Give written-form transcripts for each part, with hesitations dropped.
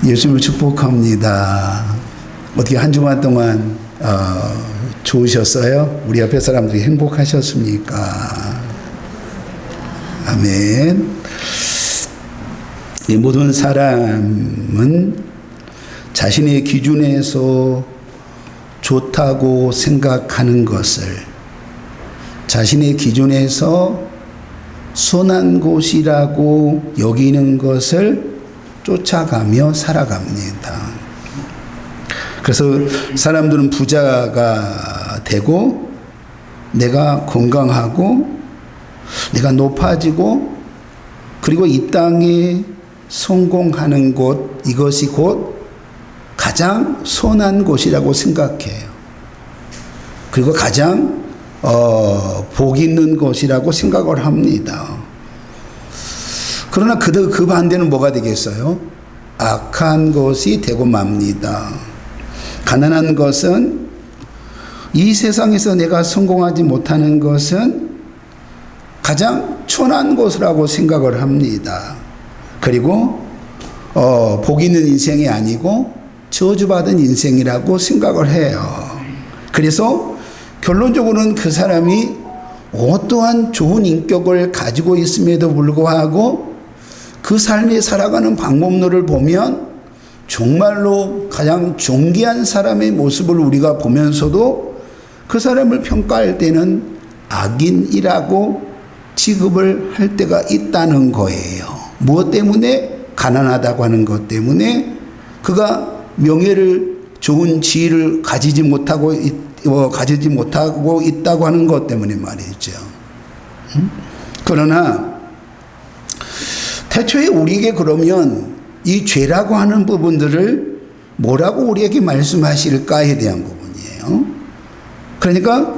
예수님을 축복합니다. 어떻게 한 주간 동안 좋으셨어요? 우리 옆에 사람들이 행복하셨습니까? 아멘. 이 모든 사람은 자신의 기준에서 좋다고 생각하는 것을, 자신의 기준에서 선한 곳이라고 여기는 것을 쫓아가며 살아갑니다. 그래서 사람들은 부자가 되고, 내가 건강하고, 내가 높아지고, 그리고 이 땅에 성공하는 곳, 이것이 곧 가장 선한 곳이라고 생각해요. 그리고 가장 복 있는 곳이라고 생각을 합니다. 그러나 그 반대는 뭐가 되겠어요? 악한 것이 되고 맙니다. 가난한 것은, 이 세상에서 내가 성공하지 못하는 것은 가장 천한 것이라고 생각을 합니다. 그리고 복 있는 인생이 아니고 저주받은 인생이라고 생각을 해요. 그래서 결론적으로는 그 사람이 어떠한 좋은 인격을 가지고 있음에도 불구하고 그 삶에 살아가는 방법론을 보면 정말로 가장 존귀한 사람의 모습을 우리가 보면서도 그 사람을 평가할 때는 악인이라고 취급을 할 때가 있다는 거예요. 무엇 때문에? 가난하다고 하는 것 때문에, 그가 명예를, 좋은 지위를 가지지 못하고 있다고 하는 것 때문에 말이죠. 그러나 태초에 우리에게 그러면 이 죄라고 하는 부분들을 뭐라고 우리에게 말씀하실까에 대한 부분이에요. 그러니까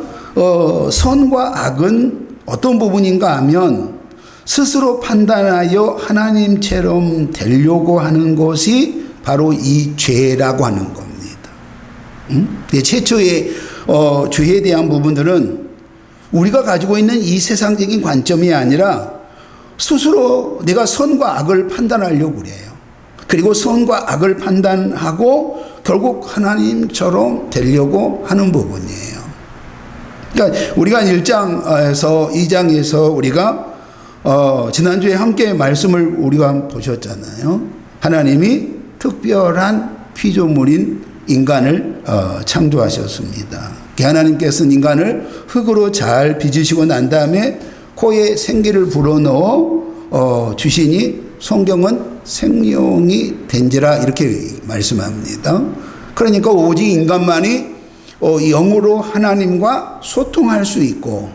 선과 악은 어떤 부분인가 하면 스스로 판단하여 하나님처럼 되려고 하는 것이 바로 이 죄라고 하는 겁니다. 최초의 죄에 대한 부분들은 우리가 가지고 있는 이 세상적인 관점이 아니라 스스로 내가 선과 악을 판단하려고 그래요. 그리고 선과 악을 판단하고 결국 하나님처럼 되려고 하는 부분이에요. 그러니까 우리가 2장에서 우리가 지난주에 함께 말씀을 우리가 보셨잖아요. 하나님이 특별한 피조물인 인간을 창조하셨습니다. 하나님께서는 인간을 흙으로 잘 빚으시고 난 다음에 코에 생기를 불어넣어 주시니 성경은 생명이 된지라 이렇게 말씀합니다. 그러니까 오직 인간만이 영으로 하나님과 소통할 수 있고,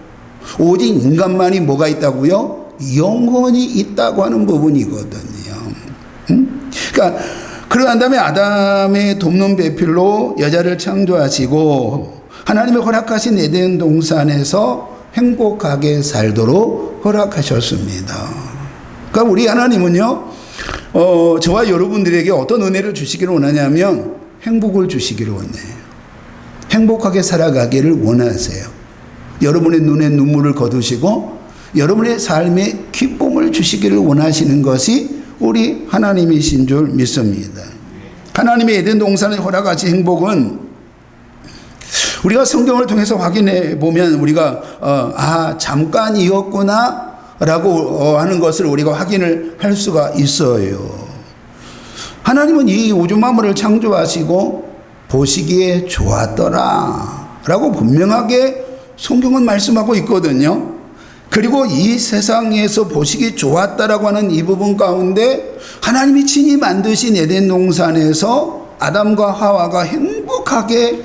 오직 인간만이 뭐가 있다고요? 영혼이 있다고 하는 부분이거든요. 그러니까 그러고 난 다음에 아담의 돕는 배필로 여자를 창조하시고 하나님의 허락하신 에덴 동산에서 행복하게 살도록 허락하셨습니다. 그러니까 우리 하나님은요, 저와 여러분들에게 어떤 은혜를 주시기를 원하냐면 행복을 주시기를 원해요. 행복하게 살아가기를 원하세요. 여러분의 눈에 눈물을 거두시고 여러분의 삶에 기쁨을 주시기를 원하시는 것이 우리 하나님이신 줄 믿습니다. 하나님의 에덴 동산에 허락하신 행복은 우리가 성경을 통해서 확인해 보면 우리가 잠깐이었구나 라고 하는 것을 우리가 확인을 할 수가 있어요. 하나님은 이 우주 만물을 창조하시고 보시기에 좋았더라 라고 분명하게 성경은 말씀하고 있거든요. 그리고 이 세상에서 보시기 좋았다라고 하는 이 부분 가운데 하나님이 친히 만드신 에덴 동산에서 아담과 하와가 행복하게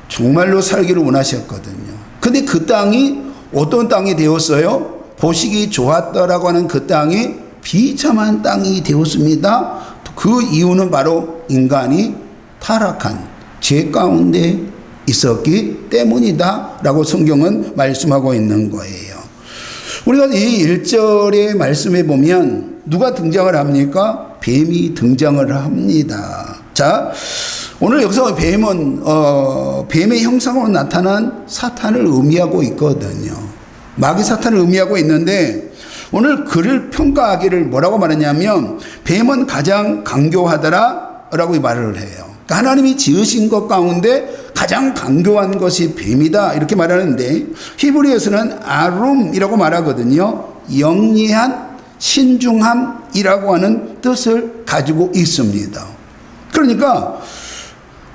정말로 살기를 원하셨거든요. 근데 그 땅이 어떤 땅이 되었어요? 보시기 좋았다라고 하는 그 땅이 비참한 땅이 되었습니다. 그 이유는 바로 인간이 타락한 죄 가운데 있었기 때문이다 라고 성경은 말씀하고 있는 거예요. 우리가 이 1절의 말씀에 보면 누가 등장을 합니까? 뱀이 등장을 합니다. 자, 오늘 여기서 뱀은 뱀의 형상으로 나타난 사탄을 의미하고 있거든요. 마귀 사탄을 의미하고 있는데 오늘 그를 평가하기를 뭐라고 말하냐면 뱀은 가장 강교하더라 라고 말을 해요. 그러니까 하나님이 지으신 것 가운데 가장 강교한 것이 뱀이다 이렇게 말하는데, 히브리에서는 아룸이라고 말하거든요. 영리한, 신중함이라고 하는 뜻을 가지고 있습니다. 그러니까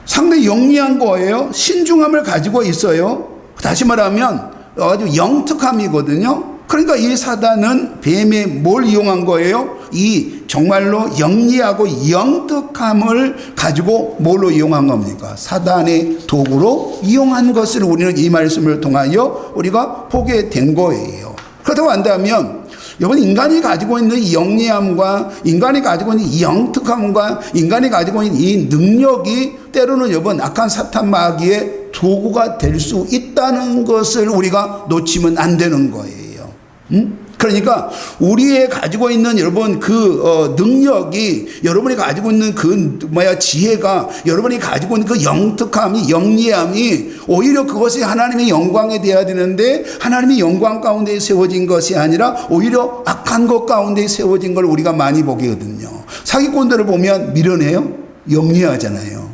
상당히 영리한 거예요. 신중함을 가지고 있어요. 다시 말하면 아주 영특함이거든요. 그러니까 이 사단은 뱀에 뭘 이용한 거예요? 이 정말로 영리하고 영특함을 가지고 뭘로 이용한 겁니까? 사단의 도구로 이용한 것을 우리는 이 말씀을 통하여 우리가 보게 된 거예요. 그렇다고 한다면 여러분, 인간이 가지고 있는 이 영리함과 인간이 가지고 있는 이 영특함과 인간이 가지고 있는 이 능력이 때로는 여러분 악한 사탄 마귀의 도구가 될 수 있다는 것을 우리가 놓치면 안 되는 거예요. 그러니까 우리의 가지고 있는 여러분 그 능력이, 여러분이 가지고 있는 그 지혜가, 여러분이 가지고 있는 그 영특함이, 영리함이 오히려 그것이 하나님의 영광에 돼야 되는데 하나님의 영광 가운데 세워진 것이 아니라 오히려 악한 것 가운데 세워진 걸 우리가 많이 보거든요. 사기꾼들을 보면 미련해요? 영리하잖아요.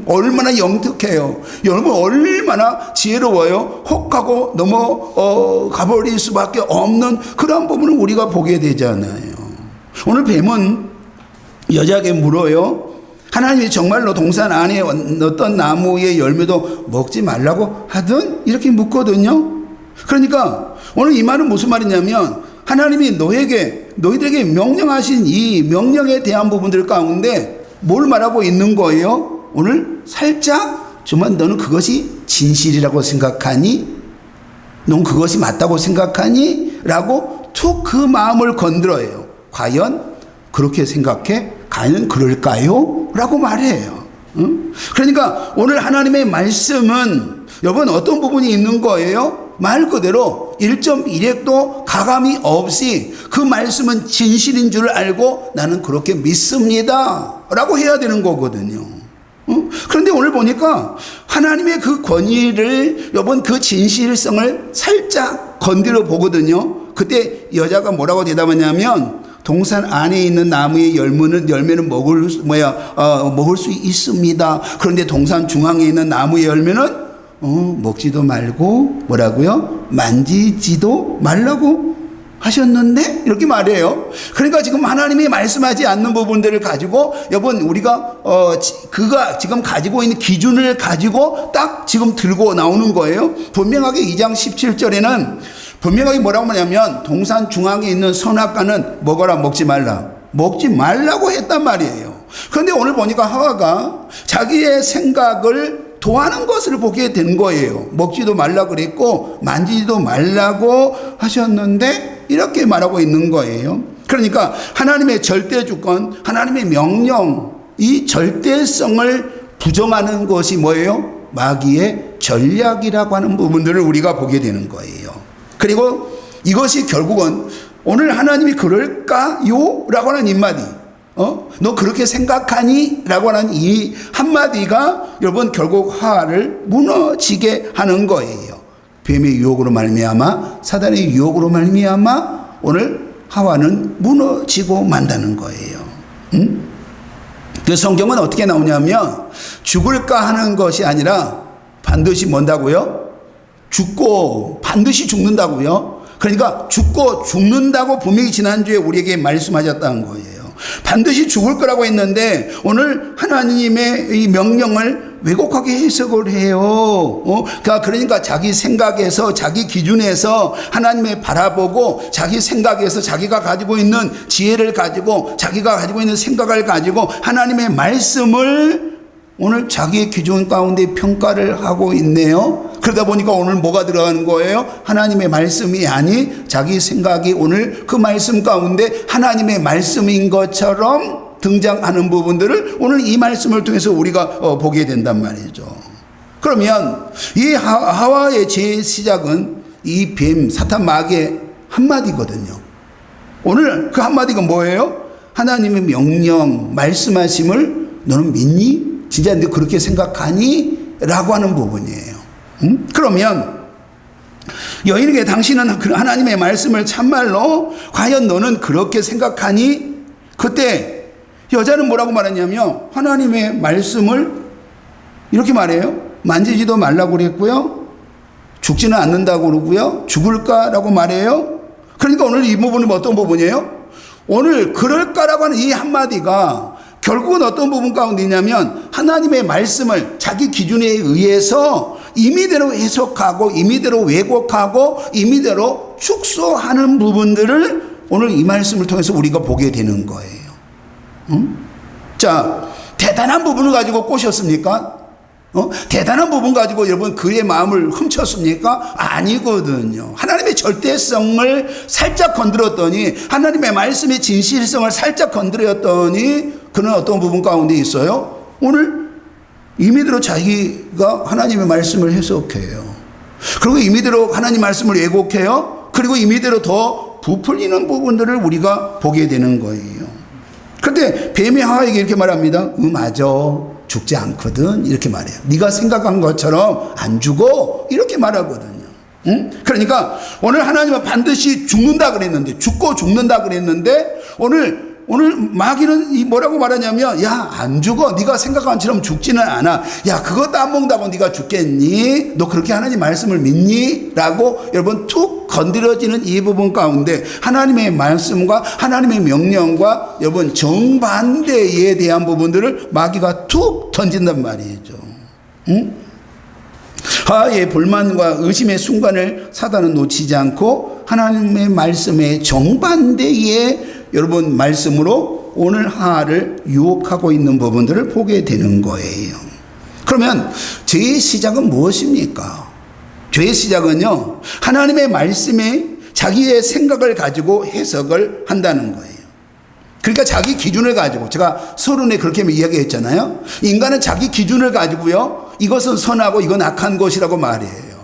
얼마나 영특해요. 여러분 얼마나 지혜로워요. 혹하고 가버릴 수밖에 없는 그런 부분을 우리가 보게 되잖아요. 오늘 뱀은 여자에게 물어요. 하나님이 정말로 동산 안에 어떤 나무의 열매도 먹지 말라고 하든 이렇게 묻거든요. 그러니까 오늘 이 말은 무슨 말이냐면, 하나님이 너희들에게 명령하신 이 명령에 대한 부분들 가운데 뭘 말하고 있는 거예요? 오늘 살짝 정말 너는 그것이 진실이라고 생각하니? 넌 그것이 맞다고 생각하니? 라고 툭 그 마음을 건드려요. 과연 그렇게 생각해? 과연 그럴까요? 라고 말해요. 그러니까 오늘 하나님의 말씀은 여러분 어떤 부분이 있는 거예요? 말 그대로 1.1핵도 가감이 없이 그 말씀은 진실인 줄 알고 나는 그렇게 믿습니다 라고 해야 되는 거거든요. 그런데 오늘 보니까 하나님의 그 권위를, 여러분 그 진실성을 살짝 건드려 보거든요. 그때 여자가 뭐라고 대답하냐면, 동산 안에 있는 나무의 열매는 먹을 수 있습니다. 그런데 동산 중앙에 있는 나무의 열매는 먹지도 말고 뭐라고요? 만지지도 말라고 하셨는데? 이렇게 말해요. 그러니까 지금 하나님이 말씀하지 않는 부분들을 가지고 여러분 우리가 그가 지금 가지고 있는 기준을 가지고 딱 지금 들고 나오는 거예요. 분명하게 2장 17절에는 분명하게 뭐라고 하냐면, 동산 중앙에 있는 선악과는 먹어라, 먹지 말라고 했단 말이에요. 그런데 오늘 보니까 하와가 자기의 생각을 도하는 것을 보게 된 거예요. 먹지도 말라 그랬고 만지지도 말라고 하셨는데 이렇게 말하고 있는 거예요. 그러니까 하나님의 절대 주권, 하나님의 명령, 이 절대성을 부정하는 것이 뭐예요? 마귀의 전략이라고 하는 부분들을 우리가 보게 되는 거예요. 그리고 이것이 결국은 오늘 하나님이 그럴까요? 라고 하는 한마디, 너 그렇게 생각하니? 라고 하는 이 한마디가 여러분 결국 하와를 무너지게 하는 거예요. 뱀의 유혹으로 말미암아, 사단의 유혹으로 말미암아 오늘 하와는 무너지고 만다는 거예요. 그 성경은 어떻게 나오냐면, 죽을까 하는 것이 아니라 반드시 뭔다고요? 죽고 반드시 죽는다고요. 그러니까 죽고 죽는다고 분명히 지난주에 우리에게 말씀하셨다는 거예요. 반드시 죽을 거라고 했는데 오늘 하나님의 이 명령을 왜곡하게 해석을 해요. 그러니까 자기 생각에서, 자기 기준에서 하나님을 바라보고, 자기 생각에서 자기가 가지고 있는 지혜를 가지고, 자기가 가지고 있는 생각을 가지고 하나님의 말씀을 오늘 자기의 기준 가운데 평가를 하고 있네요. 그러다 보니까 오늘 뭐가 들어가는 거예요? 하나님의 말씀이 아닌 자기 생각이 오늘 그 말씀 가운데 하나님의 말씀인 것처럼 등장하는 부분들을 오늘 이 말씀을 통해서 우리가 보게 된단 말이죠. 그러면 이 하와의 죄의 시작은 이 뱀, 사탄 마귀의 한마디거든요. 오늘 그 한마디가 뭐예요? 하나님의 명령, 말씀하심을 너는 믿니? 진짜 너 그렇게 생각하니? 라고 하는 부분이에요. 그러면 여인에게 당신은 하나님의 말씀을 참말로 과연 너는 그렇게 생각하니? 그때 여자는 뭐라고 말했냐면 하나님의 말씀을 이렇게 말해요. 만지지도 말라고 그랬고요. 죽지는 않는다고 그러고요. 죽을까라고 말해요. 그러니까 오늘 이 부분은 어떤 부분이에요? 오늘 그럴까라고 하는 이 한마디가 결국은 어떤 부분 가운데 있냐면 하나님의 말씀을 자기 기준에 의해서 임의대로 해석하고 임의대로 왜곡하고 임의대로 축소하는 부분들을 오늘 이 말씀을 통해서 우리가 보게 되는 거예요. 자, 대단한 부분을 가지고 꼬셨습니까? 대단한 부분 가지고 여러분 그의 마음을 훔쳤습니까? 아니거든요. 하나님의 절대성을 살짝 건드렸더니 하나님의 말씀의 진실성을 살짝 건드렸더니 그는 어떤 부분 가운데 있어요? 오늘 임의대로 자기가 하나님의 말씀을 해석해요. 그리고 임의대로 하나님 말씀을 왜곡해요. 그리고 임의대로 더 부풀리는 부분들을 우리가 보게 되는 거예요. 그런데 뱀이 하와에게 이렇게 말합니다. 맞아. 죽지 않거든. 이렇게 말해요. 네가 생각한 것처럼 안 죽어. 이렇게 말하거든요. 그러니까 오늘 하나님은 반드시 죽는다 그랬는데 죽고 죽는다 그랬는데 오늘 마귀는 뭐라고 말하냐면 야, 안 죽어. 네가 생각한 것처럼 죽지는 않아. 야, 그것도 안 먹는다고 네가 죽겠니? 너 그렇게 하나님 말씀을 믿니? 라고 여러분 툭 건드려지는 이 부분 가운데 하나님의 말씀과 하나님의 명령과 여러분 정반대에 대한 부분들을 마귀가 툭 던진단 말이죠. 하와의 불만과 의심의 순간을 사단은 놓치지 않고 하나님의 말씀의 정반대의 여러분 말씀으로 오늘 하와를 유혹하고 있는 부분들을 보게 되는 거예요. 그러면 죄의 시작은 무엇입니까? 죄의 시작은요, 하나님의 말씀에 자기의 생각을 가지고 해석을 한다는 거예요. 그러니까 자기 기준을 가지고, 제가 서론에 그렇게 이야기했잖아요. 인간은 자기 기준을 가지고요, 이것은 선하고 이건 악한 것이라고 말해요.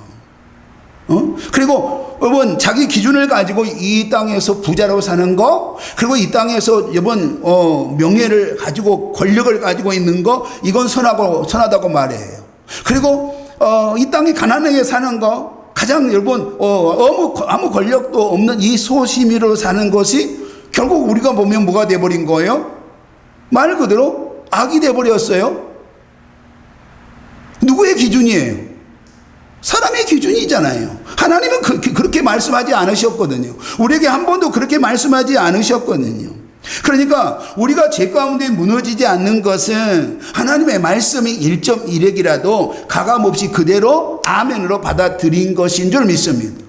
그리고 여러분 자기 기준을 가지고 이 땅에서 부자로 사는 거, 그리고 이 땅에서 여러분 명예를 가지고 권력을 가지고 있는 거, 이건 선하다고 말해요. 그리고 이 땅에 가난하게 사는 거, 가장 여러분 아무 권력도 없는 이 소심이로 사는 것이 결국 우리가 보면 뭐가 돼버린 거예요? 말 그대로 악이 돼버렸어요. 누구의 기준이에요? 사람의 기준이잖아요. 하나님은 그렇게 말씀하지 않으셨거든요. 우리에게 한 번도 그렇게 말씀하지 않으셨거든요. 그러니까 우리가 죄 가운데 무너지지 않는 것은 하나님의 말씀이 1.1핵이라도 가감없이 그대로 아멘으로 받아들인 것인 줄 믿습니다.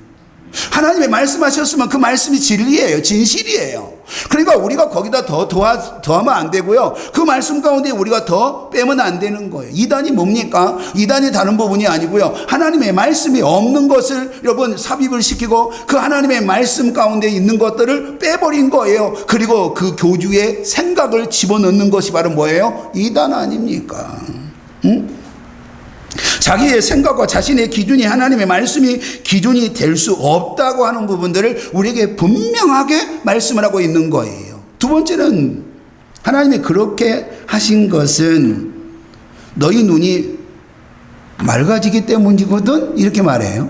하나님의 말씀하셨으면 그 말씀이 진리예요. 진실이에요. 그러니까 우리가 거기다 더하면 안 되고요. 그 말씀 가운데 우리가 더 빼면 안 되는 거예요. 이단이 뭡니까? 이단이 다른 부분이 아니고요. 하나님의 말씀이 없는 것을 여러분 삽입을 시키고 그 하나님의 말씀 가운데 있는 것들을 빼버린 거예요. 그리고 그 교주의 생각을 집어넣는 것이 바로 뭐예요? 이단 아닙니까? 자기의 생각과 자신의 기준이 하나님의 말씀이 기준이 될 수 없다고 하는 부분들을 우리에게 분명하게 말씀을 하고 있는 거예요. 두 번째는 하나님이 그렇게 하신 것은 너희 눈이 맑아지기 때문이거든, 이렇게 말해요.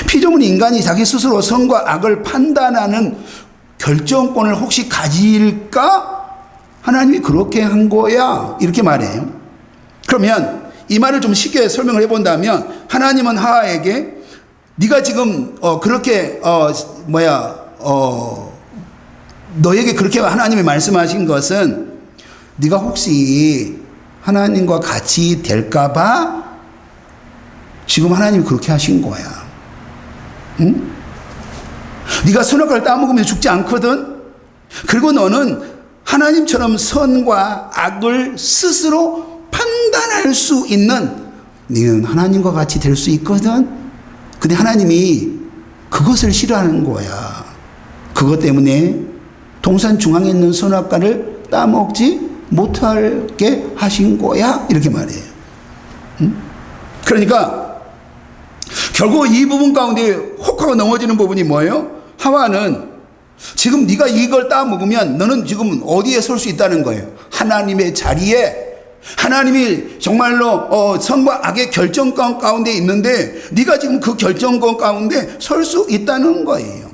피조물 인간이 자기 스스로 선과 악을 판단하는 결정권을 혹시 가질까? 하나님이 그렇게 한 거야, 이렇게 말해요. 그러면 이 말을 좀 쉽게 설명을 해본다면 하나님은 하와에게 네가 지금 그렇게 너에게 그렇게 하나님이 말씀하신 것은 네가 혹시 하나님과 같이 될까 봐 지금 하나님이 그렇게 하신 거야. 응? 네가 선악과를 따먹으면 죽지 않거든. 그리고 너는 하나님처럼 선과 악을 스스로 판단할 수 있는, 너는 하나님과 같이 될 수 있거든. 근데 하나님이 그것을 싫어하는 거야. 그것 때문에 동산 중앙에 있는 선악과를 따먹지 못하게 하신 거야, 이렇게 말해요. 그러니까 결국 이 부분 가운데 혹하고 넘어지는 부분이 뭐예요? 하와는 지금 네가 이걸 따먹으면 너는 지금 어디에 설 수 있다는 거예요? 하나님의 자리에. 하나님이 정말로 선과 악의 결정권 가운데 있는데 네가 지금 그 결정권 가운데 설 수 있다는 거예요.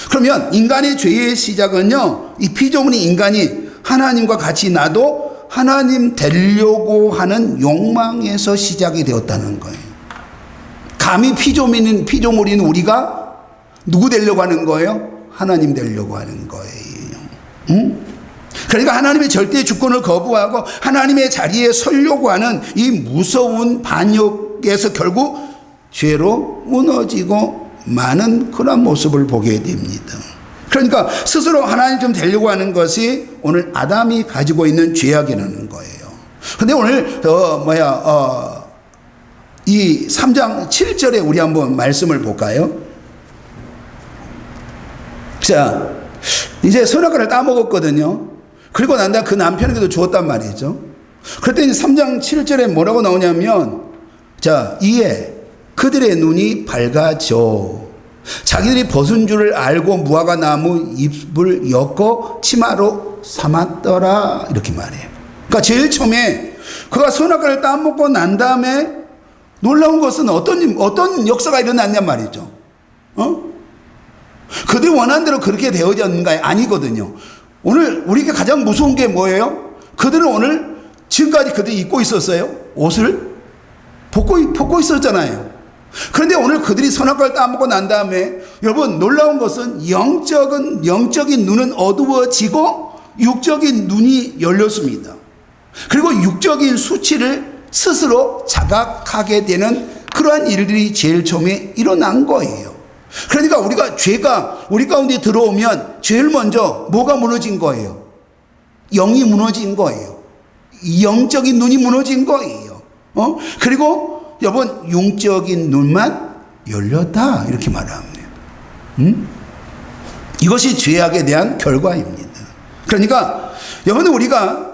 그러면 인간의 죄의 시작은요, 이 피조물인 인간이 하나님과 같이 나도 하나님 되려고 하는 욕망에서 시작이 되었다는 거예요. 감히 피조물인 우리가 누구 되려고 하는 거예요? 하나님 되려고 하는 거예요. 응? 그러니까 하나님의 절대 주권을 거부하고 하나님의 자리에 서려고 하는 이 무서운 반역에서 결국 죄로 무너지고 많은 그런 모습을 보게 됩니다. 그러니까 스스로 하나님 좀 되려고 하는 것이 오늘 아담이 가지고 있는 죄악이라는 거예요. 근데 오늘 이 3장 7절에 우리 한번 말씀을 볼까요? 자, 이제 선악과를 따먹었거든요. 그리고 난 다음 그 남편에게도 주었단 말이죠. 그랬더니 3장 7절에 뭐라고 나오냐면, 자, 이에 그들의 눈이 밝아져 자기들이 벗은 줄을 알고 무화과 나무 잎을 엮어 치마로 삼았더라, 이렇게 말해요. 그러니까 제일 처음에 그가 선악과를 따먹고 난 다음에 놀라운 것은 어떤 역사가 일어났냔 말이죠. 그들이 원하는 대로 그렇게 되어졌는가? 아니거든요. 오늘 우리에게 가장 무서운 게 뭐예요? 그들은 오늘 지금까지 그들이 입고 있었어요. 옷을 벗고 있었잖아요. 그런데 오늘 그들이 선악과를 따먹고 난 다음에 여러분 놀라운 것은 영적인 눈은 어두워지고 육적인 눈이 열렸습니다. 그리고 육적인 수치를 스스로 자각하게 되는 그러한 일들이 제일 처음에 일어난 거예요. 그러니까 죄가 우리 가운데 들어오면 제일 먼저 뭐가 무너진 거예요? 영이 무너진 거예요. 영적인 눈이 무너진 거예요. 그리고 여러분 영적인 눈만 열렸다, 이렇게 말합니다. 이것이 죄악에 대한 결과입니다. 그러니까 여러분 우리가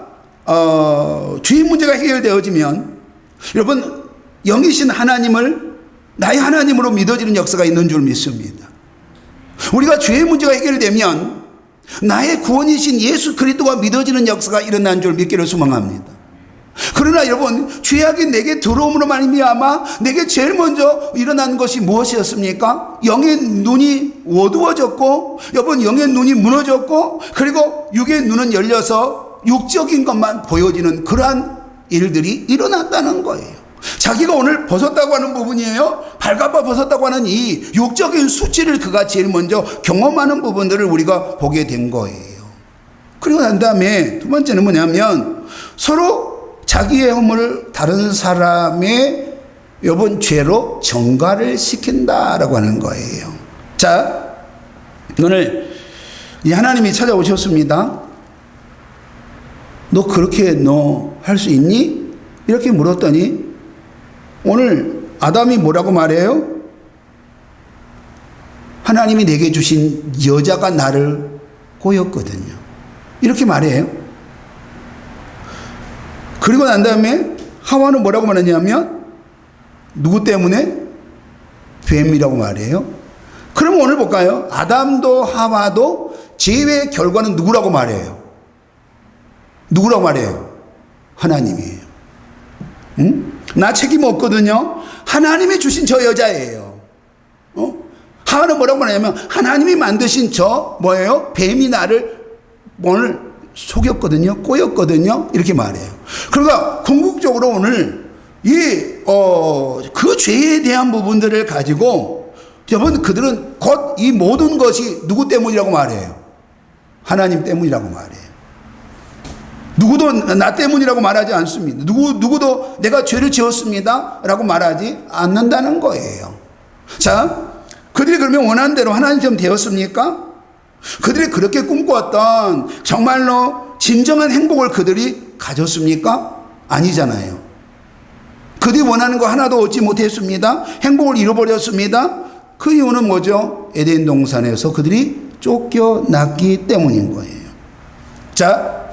죄의 문제가 해결되어지면 여러분 영이신 하나님을 나의 하나님으로 믿어지는 역사가 있는 줄 믿습니다. 우리가 죄의 문제가 해결되면 나의 구원이신 예수 그리스도가 믿어지는 역사가 일어난 줄 믿기를 소망합니다. 그러나 여러분 죄악이 내게 들어옴으로 말미암아 내게 제일 먼저 일어난 것이 무엇이었습니까? 영의 눈이 어두워졌고 여러분 영의 눈이 무너졌고 그리고 육의 눈은 열려서 육적인 것만 보여지는 그러한 일들이 일어났다는 거예요. 자기가 오늘 벗었다고 하는 부분이에요. 발가빠 벗었다고 하는 이 육적인 수치를 그가 제일 먼저 경험하는 부분들을 우리가 보게 된 거예요. 그리고 난 다음에 두 번째는 뭐냐면 서로 자기의 허물을 다른 사람의 여러분 죄로 전가를 시킨다라고 하는 거예요. 자, 오늘 이 하나님이 찾아오셨습니다. 너 그렇게 너 할 수 있니? 이렇게 물었더니 오늘 아담이 뭐라고 말해요? 하나님이 내게 주신 여자가 나를 꼬였거든요. 이렇게 말해요. 그리고 난 다음에 하와는 뭐라고 말하냐면 누구 때문에? 뱀이라고 말해요. 그럼 오늘 볼까요? 아담도 하와도 죄의 결과는 누구라고 말해요? 누구라고 말해요? 하나님이에요. 응? 나 책임 없거든요. 하나님이 주신 저 여자예요. 하와는 뭐라고 말하냐면 하나님이 만드신 저 뭐예요? 뱀이 나를 오늘 속였거든요. 꼬였거든요. 이렇게 말해요. 그러니까 궁극적으로 오늘 그 죄에 대한 부분들을 가지고 여러분 그들은 곧 이 모든 것이 누구 때문이라고 말해요? 하나님 때문이라고 말해요. 누구도 나 때문이라고 말하지 않습니다. 누구도 내가 죄를 지었습니다 라고 말하지 않는다는 거예요. 자, 그들이 그러면 원하는 대로 하나님처럼 되었습니까? 그들이 그렇게 꿈꿔왔던 정말로 진정한 행복을 그들이 가졌습니까? 아니잖아요. 그들이 원하는 거 하나도 얻지 못했습니다. 행복을 잃어버렸습니다. 그 이유는 뭐죠? 에덴 동산에서 그들이 쫓겨났기 때문인 거예요. 자,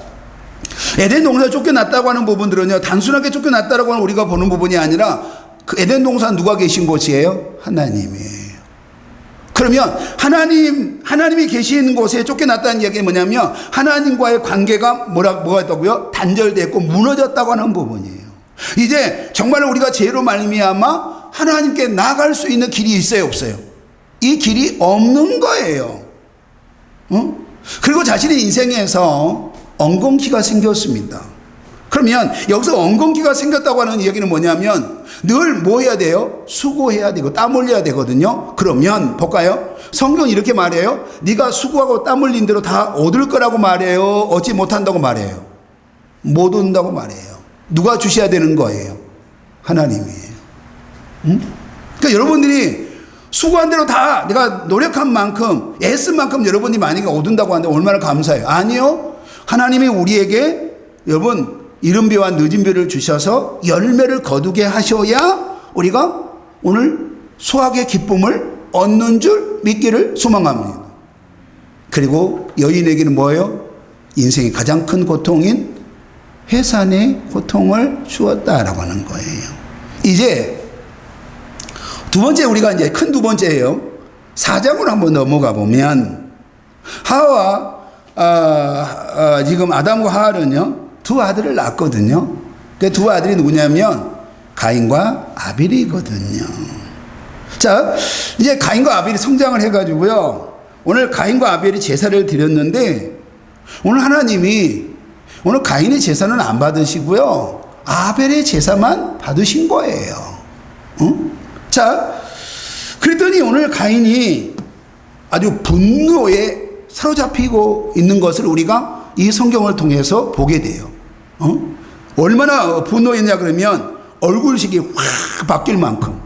에덴 동산 쫓겨났다고 하는 부분들은요, 단순하게 쫓겨났다고 하는 우리가 보는 부분이 아니라 그 에덴 동산 누가 계신 곳이에요? 하나님이에요. 그러면 하나님이 계신 곳에 쫓겨났다는 얘기는 뭐냐면 하나님과의 관계가 뭐가 있다고요? 단절됐고 무너졌다고 하는 부분이에요. 이제 정말 우리가 죄로 말미암아 하나님께 나아갈 수 있는 길이 있어요, 없어요? 이 길이 없는 거예요. 그리고 자신의 인생에서 엉겅퀴가 생겼습니다. 그러면 여기서 엉겅퀴가 생겼다고 하는 이야기는 뭐냐면 늘 뭐 해야 돼요? 수고해야 되고 땀 흘려야 되거든요. 그러면 볼까요? 성경은 이렇게 말해요. 네가 수고하고 땀 흘린 대로 다 얻을 거라고 말해요? 얻지 못한다고 말해요? 못 얻는다고 말해요. 누가 주셔야 되는 거예요? 하나님이에요. 그러니까 여러분들이 수고한 대로 다 내가 노력한 만큼 애쓴 만큼 여러분이 만약에 얻는다고 하는데 얼마나 감사해요. 아니요. 하나님이 우리에게 여러분 이른 비와 늦은 비를 주셔서 열매를 거두게 하셔야 우리가 오늘 수확의 기쁨을 얻는 줄 믿기를 소망합니다. 그리고 여인에게는 뭐예요? 인생의 가장 큰 고통인 해산의 고통을 주었다라고 하는 거예요. 이제 두 번째, 우리가 이제 큰 두 번째예요. 4장으로 한번 넘어가 보면 하와 지금 아담과 하와는요 두 아들을 낳았거든요. 그 두 아들이 누구냐면 가인과 아벨이거든요. 자, 이제 가인과 아벨이 성장을 해가지고요. 오늘 가인과 아벨이 제사를 드렸는데 오늘 하나님이 오늘 가인의 제사는 안 받으시고요. 아벨의 제사만 받으신 거예요. 자, 그랬더니 오늘 가인이 아주 분노에 사로잡히고 있는 것을 우리가 이 성경을 통해서 보게 돼요. 얼마나 분노했냐 그러면 얼굴색이 확 바뀔 만큼,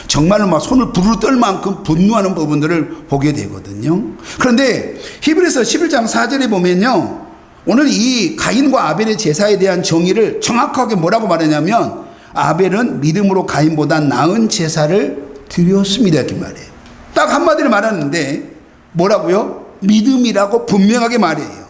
정말로 막 손을 부르르 떨 만큼 분노하는 부분들을 보게 되거든요. 그런데 히브리서 11장 4절에 보면요, 오늘 이 가인과 아벨의 제사에 대한 정의를 정확하게 뭐라고 말하냐면 아벨은 믿음으로 가인보다 나은 제사를 드렸습니다 이렇게 말해요. 딱 한마디로 말하는데 뭐라고요? 믿음이라고 분명하게 말해요.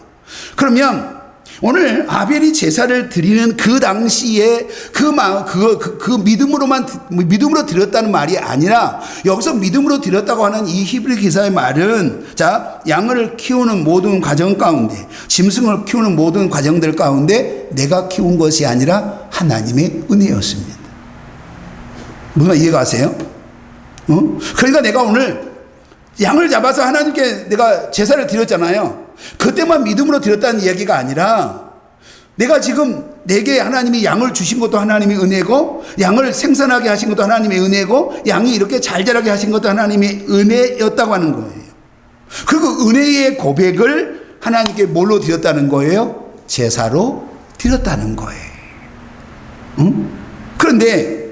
그러면 오늘 아벨이 제사를 드리는 그 당시에 그 믿음으로 드렸다는 말이 아니라 여기서 믿음으로 드렸다고 하는 이 히브리 기사의 말은 자, 양을 키우는 모든 과정 가운데, 짐승을 키우는 모든 과정들 가운데 내가 키운 것이 아니라 하나님의 은혜였습니다. 무슨 말 이해가세요? 그러니까 내가 오늘 양을 잡아서 하나님께 내가 제사를 드렸잖아요. 그때만 믿음으로 드렸다는 이야기가 아니라 내가 지금 내게 하나님이 양을 주신 것도 하나님의 은혜고, 양을 생산하게 하신 것도 하나님의 은혜고, 양이 이렇게 잘 자라게 하신 것도 하나님의 은혜였다고 하는 거예요. 그리고 은혜의 고백을 하나님께 뭘로 드렸다는 거예요? 제사로 드렸다는 거예요. 그런데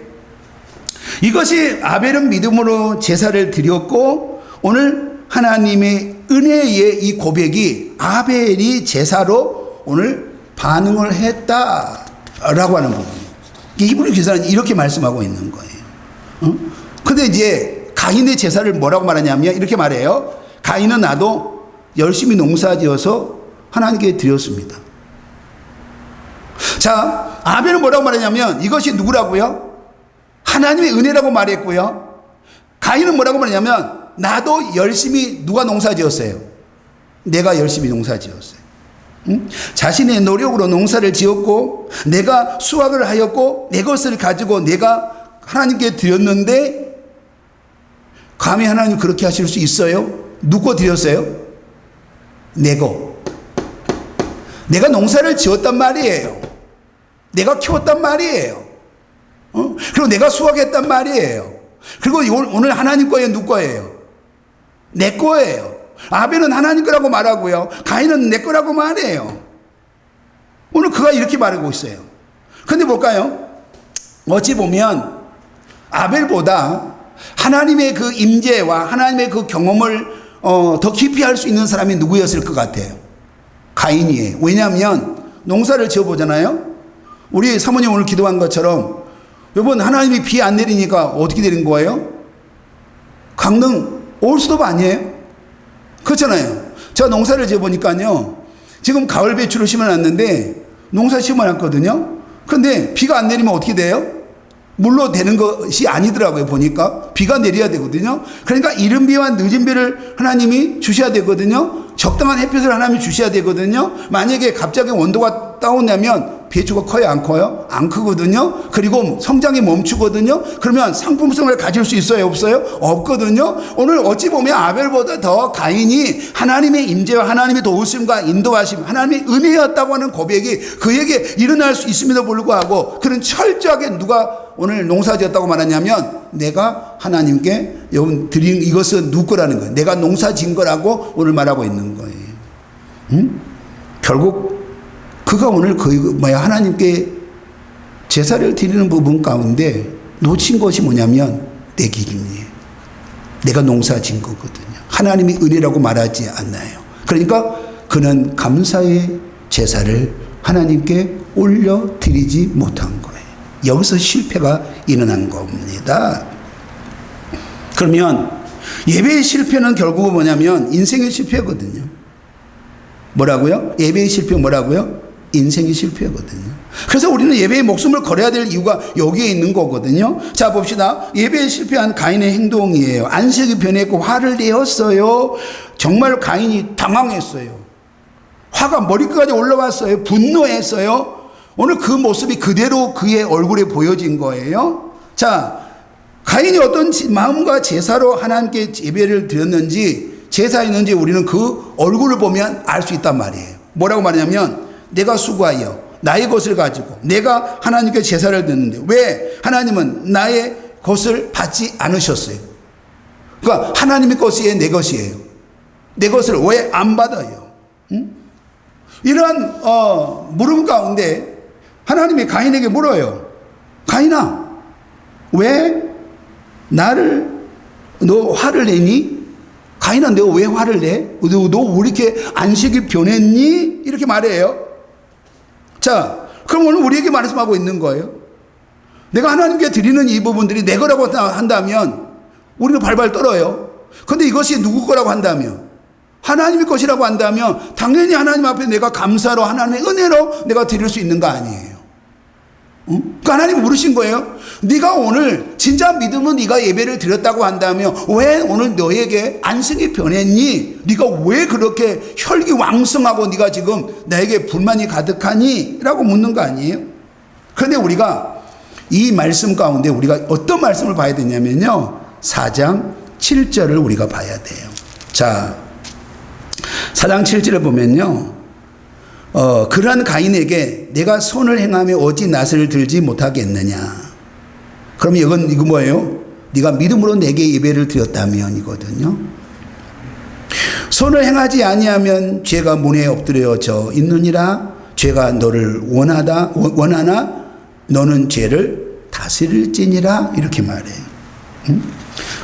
이것이 아벨은 믿음으로 제사를 드렸고 오늘 하나님의 은혜의 이 고백이 아벨이 제사로 오늘 반응을 했다라고 하는 부분. 히브리 기사는 이렇게 말씀하고 있는 거예요. 근데 이제 가인의 제사를 뭐라고 말하냐면 이렇게 말해요. 가인은 나도 열심히 농사지어서 하나님께 드렸습니다. 자, 아벨은 뭐라고 말하냐면 이것이 누구라고요? 하나님의 은혜라고 말했고요. 가인은 뭐라고 말하냐면 나도 열심히 누가 농사지었어요? 내가 열심히 농사지었어요. 자신의 노력으로 농사를 지었고 내가 수확을 하였고 내 것을 가지고 내가 하나님께 드렸는데 감히 하나님 그렇게 하실 수 있어요? 누구 드렸어요? 내가 농사를 지었단 말이에요. 내가 키웠단 말이에요. 그리고 내가 수확했단 말이에요. 그리고 오늘 하나님 거예요? 누구 거예요? 내 거예요. 아벨은 하나님 거라고 말하고요. 가인은 내 거라고 말해요. 오늘 그가 이렇게 말하고 있어요. 근데 볼까요? 어찌 보면 아벨보다 하나님의 그 임재와 하나님의 그 경험을 더 깊이 할 수 있는 사람이 누구였을 것 같아요? 가인이에요. 왜냐하면 농사를 지어보잖아요. 우리 사모님 오늘 기도한 것처럼 여러분 하나님이 비 안 내리니까 어떻게 되는 거예요? 강릉 올수도 아니에요? 그렇잖아요. 제가 농사를 지어보니까요. 지금 가을 배추를 심어놨는데 농사 심어놨거든요. 그런데 비가 안 내리면 어떻게 돼요? 물로 되는 것이 아니더라고요. 보니까 비가 내려야 되거든요. 그러니까 이른 비와 늦은 비를 하나님이 주셔야 되거든요. 적당한 햇빛을 하나님이 주셔야 되거든요. 만약에 갑자기 온도가 다운되면 배추가 커요, 안 커요? 안 크거든요. 그리고 성장이 멈추거든요. 그러면 상품성을 가질 수 있어요, 없어요? 없거든요. 오늘 어찌 보면 아벨보다 더 가인이 하나님의 임재와 하나님의 도우심과 인도하심, 하나님의 은혜였다고 하는 고백이 그에게 일어날 수 있음에도 불구하고 그는 철저하게 누가 오늘 농사지었다고 말하냐면 내가 하나님께 드린 이것은 누구 거라는 거예요. 내가 농사진 거라고 오늘 말하고 있는 거예요. 결국 그가 오늘 하나님께 제사를 드리는 부분 가운데 놓친 것이 뭐냐면 내 기름이에요. 내가 농사진 거거든요. 하나님이 은혜라고 말하지 않나요? 그러니까 그는 감사의 제사를 하나님께 올려드리지 못한 거예요. 여기서 실패가 일어난 겁니다. 그러면 예배의 실패는 결국은 뭐냐면 인생의 실패거든요. 뭐라고요? 예배의 실패 뭐라고요? 인생의 실패거든요. 그래서 우리는 예배의 목숨을 걸어야 될 이유가 여기에 있는 거거든요. 자, 봅시다. 예배에 실패한 가인의 행동이에요. 안색이 변했고 화를 내었어요. 정말 가인이 당황했어요. 화가 머리끝까지 올라왔어요. 분노했어요. 오늘 그 모습이 그대로 그의 얼굴에 보여진 거예요. 자, 가인이 어떤 마음과 제사로 하나님께 예배를 드렸는지, 제사했는지 우리는 그 얼굴을 보면 알 수 있단 말이에요. 뭐라고 말하냐면 내가 수고하여 나의 것을 가지고 내가 하나님께 제사를 드렸는데 왜 하나님은 나의 것을 받지 않으셨어요? 그러니까 하나님의 것이에요, 내 것이에요? 내 것을 왜 안 받아요? 이러한 물음 가운데 하나님이 가인에게 물어요. 가인아, 왜 너 화를 내니? 가인아, 너 왜 화를 내? 너 왜 이렇게 안식이 변했니? 이렇게 말해요. 자, 그럼 오늘 우리에게 말씀하고 있는 거예요. 내가 하나님께 드리는 이 부분들이 내 거라고 한다면 우리는 발발 떨어요. 그런데 이것이 누구 거라고 한다면, 하나님의 것이라고 한다면 당연히 하나님 앞에 내가 감사로 하나님의 은혜로 내가 드릴 수 있는 거 아니에요. 그러니까 하나님이 물으신 거예요. 네가 오늘 진짜 믿음은 네가 예배를 드렸다고 한다면 왜 오늘 너에게 안식이 변했니? 네가 왜 그렇게 혈기왕성하고 네가 지금 나에게 불만이 가득하니? 라고 묻는 거 아니에요? 그런데 우리가 이 말씀 가운데 우리가 어떤 말씀을 봐야 되냐면요, 4장 7절을 우리가 봐야 돼요. 자, 4장 7절을 보면요, 그러한 가인에게 내가 손을 행하며 어찌 낫을 들지 못하겠느냐. 그럼 이거 뭐예요? 네가 믿음으로 내게 예배를 드렸다면 이거든요. 손을 행하지 아니하면 죄가 문에 엎드려져 있느니라. 죄가 너를 원하나 너는 죄를 다스릴지니라. 이렇게 말해요.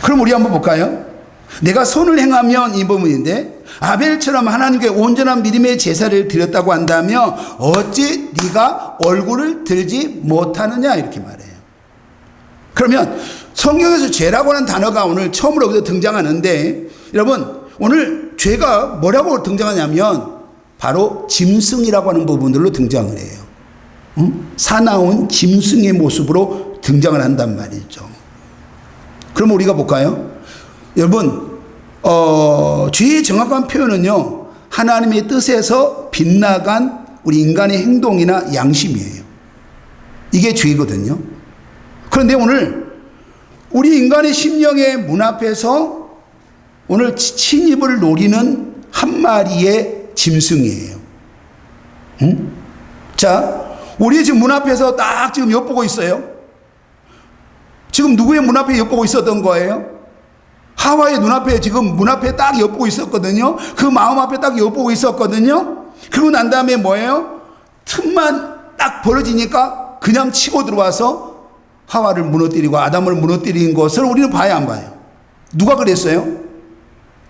그럼 우리 한번 볼까요? 내가 손을 행하면 이 부분인데, 아벨처럼 하나님께 온전한 믿음의 제사를 드렸다고 한다면 어찌 네가 얼굴을 들지 못하느냐, 이렇게 말해요. 그러면 성경에서 죄라고 하는 단어가 오늘 처음으로 여기서 등장하는데, 여러분 오늘 죄가 뭐라고 등장하냐면 바로 짐승이라고 하는 부분들로 등장을 해요. 사나운 짐승의 모습으로 등장을 한단 말이죠. 그럼 우리가 볼까요? 여러분, 죄의 정확한 표현은요, 하나님의 뜻에서 빗나간 우리 인간의 행동이나 양심이에요. 이게 죄거든요. 그런데 오늘 우리 인간의 심령의 문 앞에서 오늘 침입을 노리는 한 마리의 짐승이에요. 자, 우리 지금 문 앞에서 딱 지금 엿보고 있어요. 지금 누구의 문 앞에 엿보고 있었던 거예요? 하와의 눈앞에, 지금 문 앞에 딱 엿보고 있었거든요. 그 마음 앞에 딱 엿보고 있었거든요. 그러고 난 다음에 뭐예요? 틈만 딱 벌어지니까 그냥 치고 들어와서 하와를 무너뜨리고 아담을 무너뜨린 것을 우리는 봐야 안 봐요? 누가 그랬어요?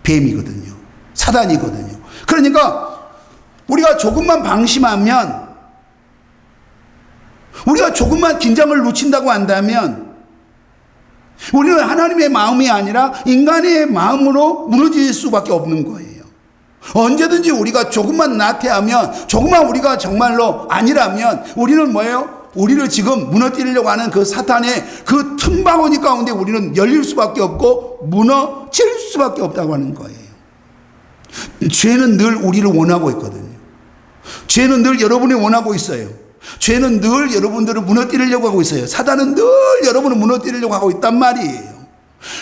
뱀이거든요. 사단이거든요. 그러니까 우리가 조금만 방심하면, 우리가 조금만 긴장을 놓친다고 한다면 우리는 하나님의 마음이 아니라 인간의 마음으로 무너질 수밖에 없는 거예요. 언제든지 우리가 조금만 나태하면, 조금만 우리가 정말로 아니라면 우리는 뭐예요? 우리를 지금 무너뜨리려고 하는 그 사탄의 그 틈바구니 가운데 우리는 열릴 수밖에 없고 무너질 수밖에 없다고 하는 거예요. 죄는 늘 우리를 원하고 있거든요. 죄는 늘 여러분이 원하고 있어요. 죄는 늘 여러분들을 무너뜨리려고 하고 있어요. 사단은 늘 여러분을 무너뜨리려고 하고 있단 말이에요.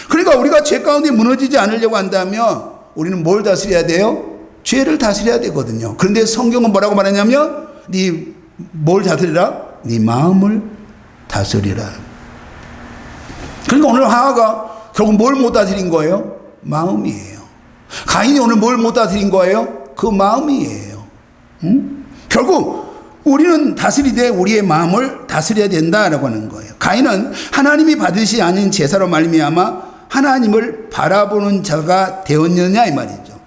그러니까 우리가 죄 가운데 무너지지 않으려고 한다면 우리는 뭘 다스려야 돼요? 죄를 다스려야 되거든요. 그런데 성경은 뭐라고 말하냐면 네 뭘 다스리라? 네 마음을 다스리라. 그러니까 오늘 하하가 결국 뭘 못 다스린 거예요? 마음이에요. 가인이 오늘 뭘 못 다스린 거예요? 그 마음이에요. 결국 우리는 다스리되 우리의 마음을 다스려야 된다라고 하는 거예요. 가인은 하나님이 받으시 않은 제사로 말미암아 하나님을 바라보는 자가 되었느냐 이 말이죠.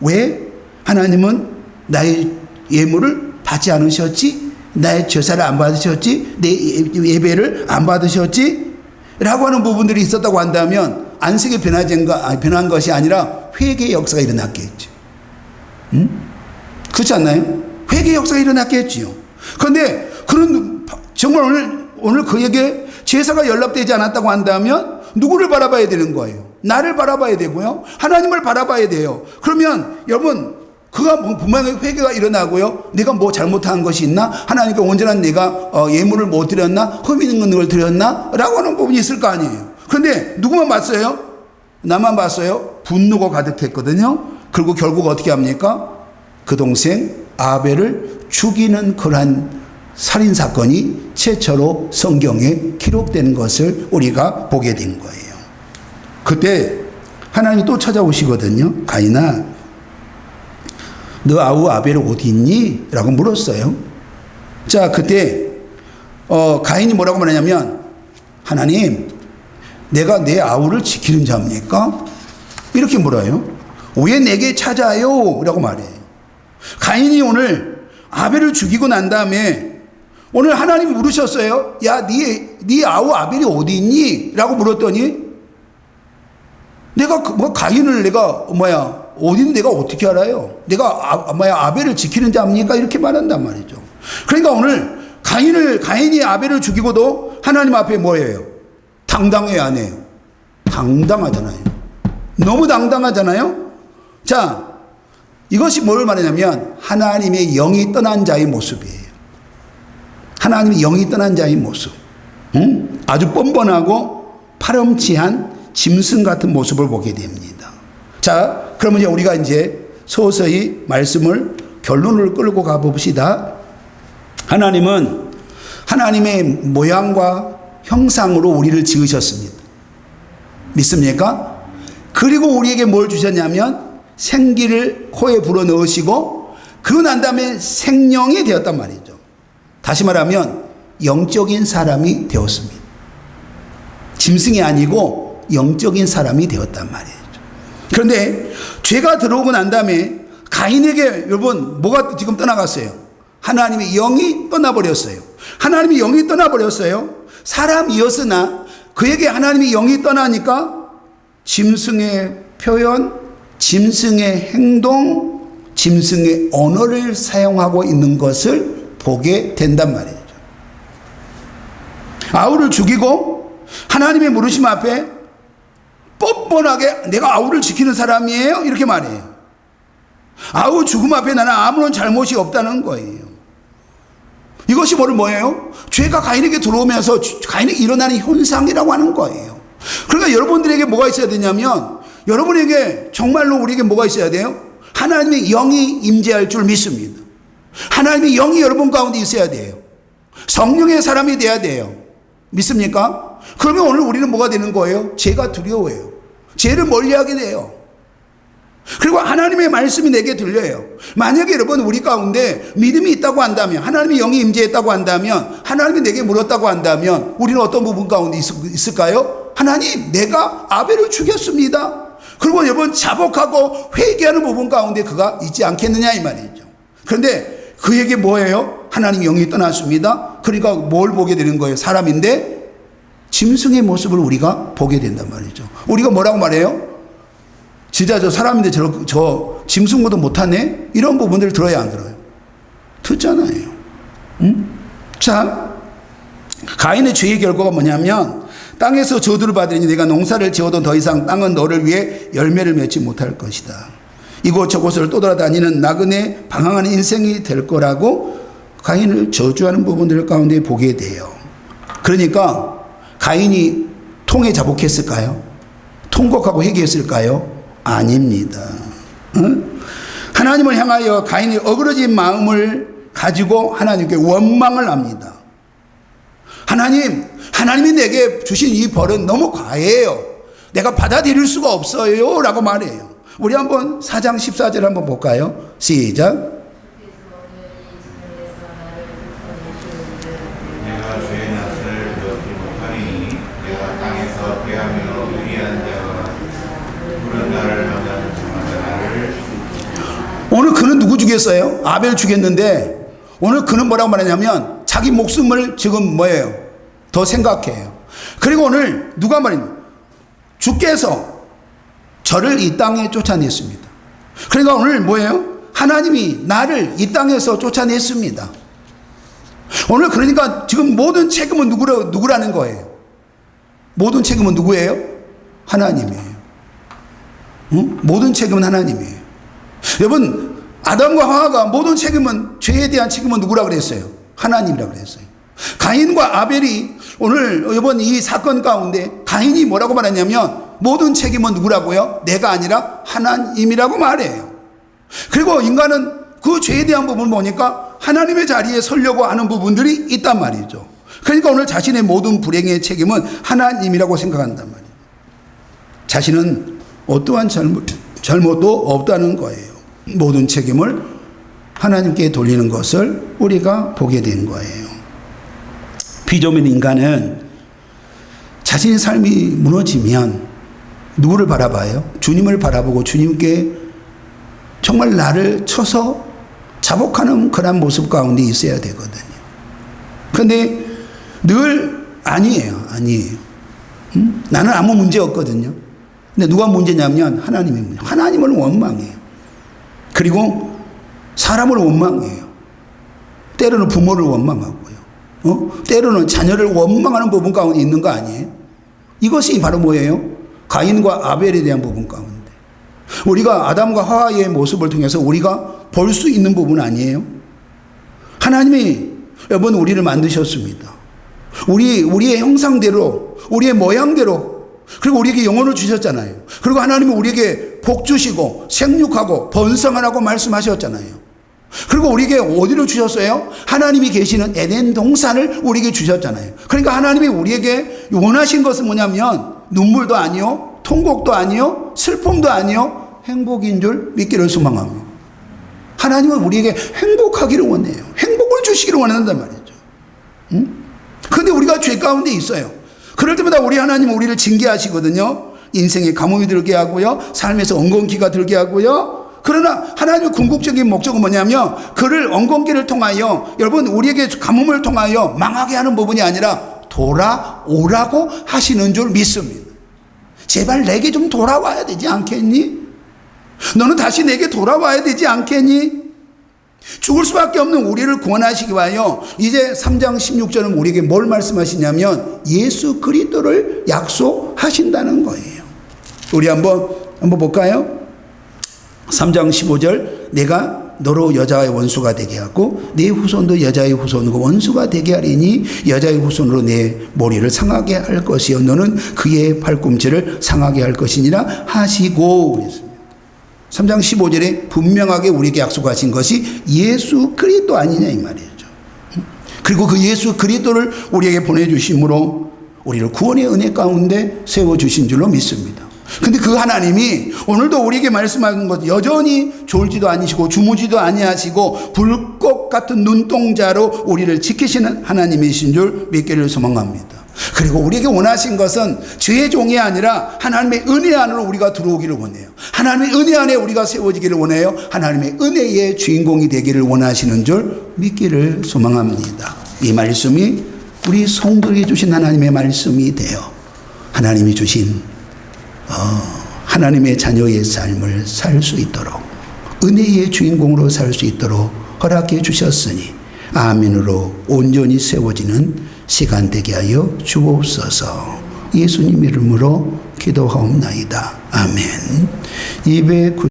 왜? 하나님은 나의 예물을 받지 않으셨지? 나의 제사를 안 받으셨지? 내 예배를 안 받으셨지? 라고 하는 부분들이 있었다고 한다면 안식이 변한 것이 아니라 회개의 역사가 일어났겠죠. 그렇지 않나요? 회개의 역사가 일어났겠지요. 그런데 그런 정말 오늘 그에게 제사가 연락되지 않았다고 한다면 누구를 바라봐야 되는 거예요? 나를 바라봐야 되고요. 하나님을 바라봐야 돼요. 그러면 여러분 그가 분명히 회개가 일어나고요. 내가 뭐 잘못한 것이 있나? 하나님께 온전한 내가 예물을 못 드렸나? 흠 있는 걸 드렸나? 라고 하는 부분이 있을 거 아니에요. 그런데 누구만 봤어요? 나만 봤어요? 분노가 가득했거든요. 그리고 결국 어떻게 합니까? 그 동생 아벨을 죽이는 그러한 살인사건이 최초로 성경에 기록된 것을 우리가 보게 된 거예요. 그때 하나님이 또 찾아오시거든요. 가인아, 너 아우 아벨이 어디 있니? 라고 물었어요. 자, 그때 가인이 뭐라고 말하냐면 하나님, 내가 내 아우를 지키는 자입니까? 이렇게 물어요. 왜 내게 찾아요? 라고 말해요. 가인이 오늘 아벨을 죽이고 난 다음에 오늘 하나님이 물으셨어요. 야, 네 아우 아벨이 어디 있니? 라고 물었더니 내가 가인을 내가 어딘 내가 어떻게 알아요? 내가 아벨을 지키는 자입니까? 이렇게 말한단 말이죠. 그러니까 오늘 가인이 아벨을 죽이고도 하나님 앞에 뭐예요? 당당해야 안 해요? 당당하잖아요. 너무 당당하잖아요. 자, 이것이 뭘 말하냐면 하나님의 영이 떠난 자의 모습이에요. 하나님의 영이 떠난 자의 모습. 아주 뻔뻔하고 파렴치한 짐승 같은 모습을 보게 됩니다. 자, 그러면 이제 우리가 이제 서서히 말씀을 결론을 끌고 가봅시다. 하나님은 하나님의 모양과 형상으로 우리를 지으셨습니다. 믿습니까? 그리고 우리에게 뭘 주셨냐면 생기를 코에 불어넣으시고 그러고 난 다음에 생명이 되었단 말이죠. 다시 말하면 영적인 사람이 되었습니다. 짐승이 아니고 영적인 사람이 되었단 말이에요. 그런데 죄가 들어오고 난 다음에 가인에게 여러분 뭐가 지금 떠나갔어요? 하나님의 영이 떠나버렸어요. 하나님의 영이 떠나버렸어요. 사람이었으나 그에게 하나님의 영이 떠나니까 짐승의 표현, 짐승의 행동, 짐승의 언어를 사용하고 있는 것을 보게 된단 말이죠. 아우를 죽이고 하나님의 물으심 앞에 뻔뻔하게 내가 아우를 지키는 사람이에요? 이렇게 말해요. 아우 죽음 앞에 나는 아무런 잘못이 없다는 거예요. 이것이 뭐예요? 죄가 가인에게 들어오면서 가인에게 일어나는 현상이라고 하는 거예요. 그러니까 여러분들에게 뭐가 있어야 되냐면 여러분에게 정말로 우리에게 뭐가 있어야 돼요? 하나님의 영이 임재할 줄 믿습니다. 하나님의 영이 여러분 가운데 있어야 돼요. 성령의 사람이 돼야 돼요. 믿습니까? 그러면 오늘 우리는 뭐가 되는 거예요? 죄가 두려워요. 죄를 멀리하게 돼요. 그리고 하나님의 말씀이 내게 들려요. 만약에 여러분 우리 가운데 믿음이 있다고 한다면, 하나님의 영이 임재했다고 한다면, 하나님이 내게 물었다고 한다면 우리는 어떤 부분 가운데 있을까요? 하나님, 내가 아벨을 죽였습니다. 그리고 여러분 자복하고 회개하는 부분 가운데 그가 있지 않겠느냐 이 말이죠. 그런데 그에게 뭐예요? 하나님의 영이 떠났습니다. 그러니까 뭘 보게 되는 거예요? 사람인데 짐승의 모습을 우리가 보게 된단 말이죠. 우리가 뭐라고 말해요? 진짜 저 사람인데 저 짐승보다 못하네? 이런 부분들을 들어야 안 들어요? 듣잖아요. 자, 가인의 죄의 결과가 뭐냐면 땅에서 저주를 받으니 내가 농사를 지어도 더 이상 땅은 너를 위해 열매를 맺지 못할 것이다. 이곳저곳을 떠돌아다니는 나그네 방황하는 인생이 될 거라고 가인을 저주하는 부분들 가운데 보게 돼요. 그러니까 가인이 통에 자복했을까요? 통곡하고 회개했을까요? 아닙니다. 응? 하나님을 향하여 가인이 어그러진 마음을 가지고 하나님께 원망을 합니다. 하나님이 내게 주신 이 벌은 너무 과해요. 내가 받아들일 수가 없어요 라고 말해요. 우리 한번 4장 14절 한번 볼까요? 시작. 내가 주의 낯을 배우지 못하니 내가 땅에서 배하며 유리한 자와 푸른 나를 만나는 자를 오늘 그는 누구 죽였어요? 아벨 죽였는데 오늘 그는 뭐라고 말하냐면 자기 목숨을 지금 뭐예요? 더 생각해요. 그리고 오늘 누가 말입니까? 주께서 저를 이 땅에 쫓아냈습니다. 그러니까 오늘 뭐예요? 하나님이 나를 이 땅에서 쫓아냈습니다. 오늘 그러니까 지금 모든 책임은 누구라는 거예요? 모든 책임은 누구예요? 하나님이에요. 응? 모든 책임은 하나님이에요. 여러분, 아담과 하와가 모든 책임은, 죄에 대한 책임은 누구라 그랬어요? 하나님이라 그랬어요. 가인과 아벨이 오늘 이번 이 사건 가운데 가인이 뭐라고 말했냐면 모든 책임은 누구라고요? 내가 아니라 하나님이라고 말해요. 그리고 인간은 그 죄에 대한 부분을 보니까 하나님의 자리에 서려고 하는 부분들이 있단 말이죠. 그러니까 오늘 자신의 모든 불행의 책임은 하나님이라고 생각한단 말이에요. 자신은 어떠한 잘못도 없다는 거예요. 모든 책임을 하나님께 돌리는 것을 우리가 보게 된 거예요. 비조민 인간은 자신의 삶이 무너지면 누구를 바라봐요? 주님을 바라보고 주님께 정말 나를 쳐서 자복하는 그런 모습 가운데 있어야 되거든요. 그런데 늘 아니에요. 나는 아무 문제 없거든요. 근데 누가 문제냐면 하나님의 문제. 하나님을 원망해요. 그리고 사람을 원망해요. 때로는 부모를 원망하고요. 때로는 자녀를 원망하는 부분 가운데 있는 거 아니에요? 이것이 바로 뭐예요? 가인과 아벨에 대한 부분 가운데. 우리가 아담과 하와의 모습을 통해서 우리가 볼 수 있는 부분 아니에요? 하나님이 여러분 우리를 만드셨습니다. 우리의 형상대로, 우리의 모양대로, 그리고 우리에게 영혼을 주셨잖아요. 그리고 하나님은 우리에게 복 주시고 생육하고 번성하라고 말씀하셨잖아요. 그리고 우리에게 어디로 주셨어요? 하나님이 계시는 에덴 동산을 우리에게 주셨잖아요. 그러니까 하나님이 우리에게 원하신 것은 뭐냐면 눈물도 아니요, 통곡도 아니요, 슬픔도 아니요, 행복인 줄 믿기를 소망합니다. 하나님은 우리에게 행복하기를 원해요. 행복을 주시기를 원한단 말이죠. 그런데 우리가 죄 가운데 있어요. 그럴 때마다 우리 하나님은 우리를 징계하시거든요. 인생에 가뭄이 들게 하고요, 삶에서 엉겅퀴가 들게 하고요. 그러나 하나님의 궁극적인 목적은 뭐냐면 그를 엉겅퀴를 통하여 여러분 우리에게 가뭄을 통하여 망하게 하는 부분이 아니라 돌아오라고 하시는 줄 믿습니다. 제발 내게 좀 돌아와야 되지 않겠니? 너는 다시 내게 돌아와야 되지 않겠니? 죽을 수밖에 없는 우리를 구원하시기 위하여 이제 3장 16절은 우리에게 뭘 말씀하시냐면 예수 그리스도를 약속하신다는 거예요. 우리 한번 볼까요? 3장 15절 내가 너로 여자의 원수가 되게 하고 네 후손도 여자의 후손으로 원수가 되게 하리니 여자의 후손으로 내 머리를 상하게 할 것이요 너는 그의 팔꿈치를 상하게 할 것이니라 하시고 그랬습니다. 3장 15절에 분명하게 우리에게 약속하신 것이 예수 그리스도 아니냐 이 말이죠. 그리고 그 예수 그리스도를 우리에게 보내주심으로 우리를 구원의 은혜 가운데 세워주신 줄로 믿습니다. 근데 그 하나님이 오늘도 우리에게 말씀하는 것 여전히 졸지도 아니시고 주무지도 아니하시고 불꽃 같은 눈동자로 우리를 지키시는 하나님이신 줄 믿기를 소망합니다. 그리고 우리에게 원하신 것은 죄의 종이 아니라 하나님의 은혜 안으로 우리가 들어오기를 원해요. 하나님의 은혜 안에 우리가 세워지기를 원해요. 하나님의 은혜의 주인공이 되기를 원하시는 줄 믿기를 소망합니다. 이 말씀이 우리 성도에게 주신 하나님의 말씀이 되어 하나님이 주신 하나님의 자녀의 삶을 살 수 있도록 은혜의 주인공으로 살 수 있도록 허락해 주셨으니 아멘으로 온전히 세워지는 시간 되게 하여 주옵소서. 예수님 이름으로 기도하옵나이다. 아멘.